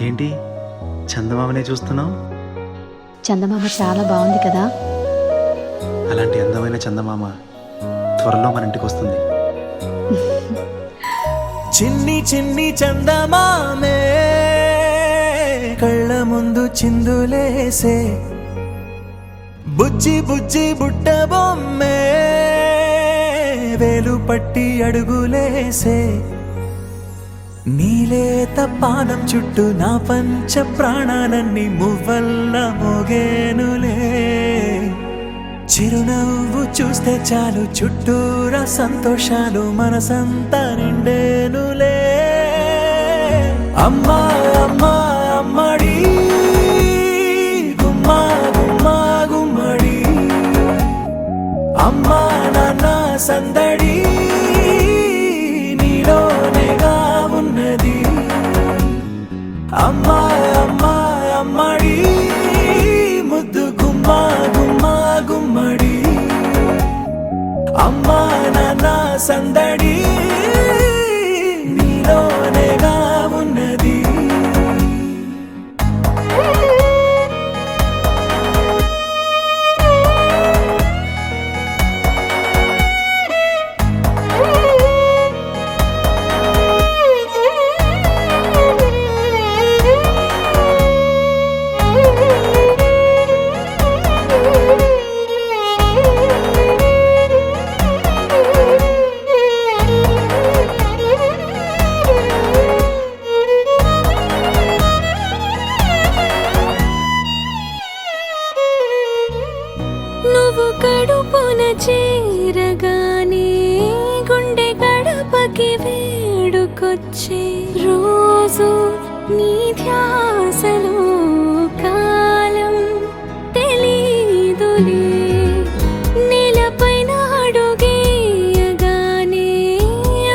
ఏంటి చందమామనే చూస్తున్నావు? చందమామ చాలా బాగుంది కదా. అలాంటి అందమైన చందమామ త్వరలో మన ఇంటికి వస్తుంది. చిన్ని చిన్ని చందమామే కళ్ళ ముందు చిందులేసే, బుజ్జి బుజ్జి బుట్ట బొమ్మే వేలు పట్టి అడుగులేసే, నీలేత పానం చుట్టూ నా పంచ ప్రాణాలన్నీ మువ్వల్ల మోగేనులే. చిరునవ్వు చూస్తే చాలు చుట్టూరా సంతోషాలు మనసంతా నిండేనులే. అమ్మా అమ్మా అమ్మడి గుమ్మా గుమ్మా గుమ్మడి, అమ్మా నాన్న సందడి నీలోనేగా ఉన్నది. అమ్మా అమ్మా అమ్మడి ముద్దు గుమ్మా గుమ్మా గుమ్మడి, అమ్మా నాన్న సందడి నీలోనేగా ఉన్నది. నువ్వు కడుపున చేరగానే గుండె గడపకి వేడుకొచ్చే, రోజు నీ ధ్యాసలో కాలం తెలీదులే. నేలపైన అడుగేయగానే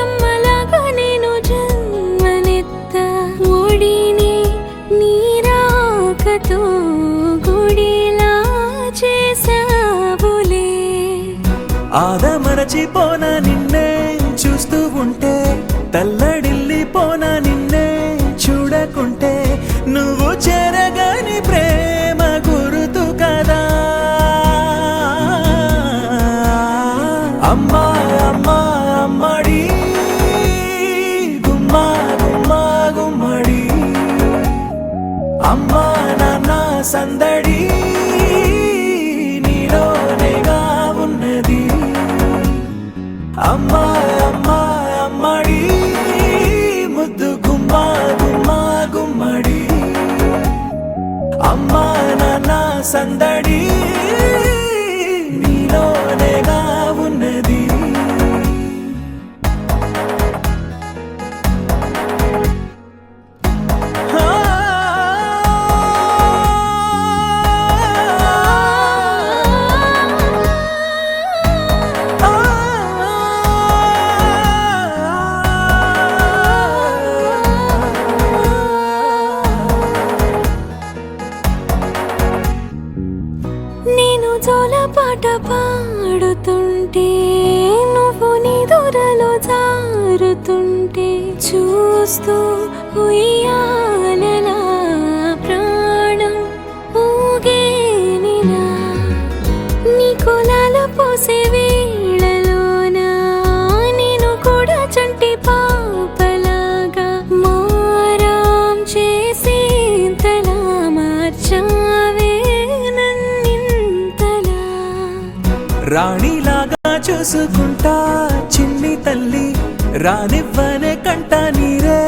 అమ్మలాగా నేను జన్మనెత్త, ఒడిని నీ రాకతో గుడిలా చేసావులే. ఆదమరచిపోన నిన్నే చూస్తూ ఉంటే, తల్లడిల్లిపోన నిన్నే చూడకుంటే, నువ్వు చెరగని ప్రేమ గురుతు కదా. అమ్మా అమ్మా అమ్మడి గుమ్మా గుమ్మా గుమ్మడి, అమ్మా నాన్న సందడి నీలోనేగా ఉన్నది. అమ్మా అమ్మా అమ్మడి ముద్దు గుమ్మా గుమ్మా గుమ్మడి, అమ్మా నాన్న సందడి నీలోనేగా ఉన్నది. నేను జోలపాట పాడుతుంటే, నువ్వు నిదురలో జారుతుంటే, చూస్తూ ఉయ్యాలలా ప్రాణం ఊగేనిలా. నీ కులాల పోసే వేళలోన నేను కూడా చంటి పాపలాగా మారాం చేసేంతలా మార్చావే నన్నింతలా. రాణిలాగా చూసుకుంటా చిన్ని తల్లి, రానివ్వనే కంట నీరే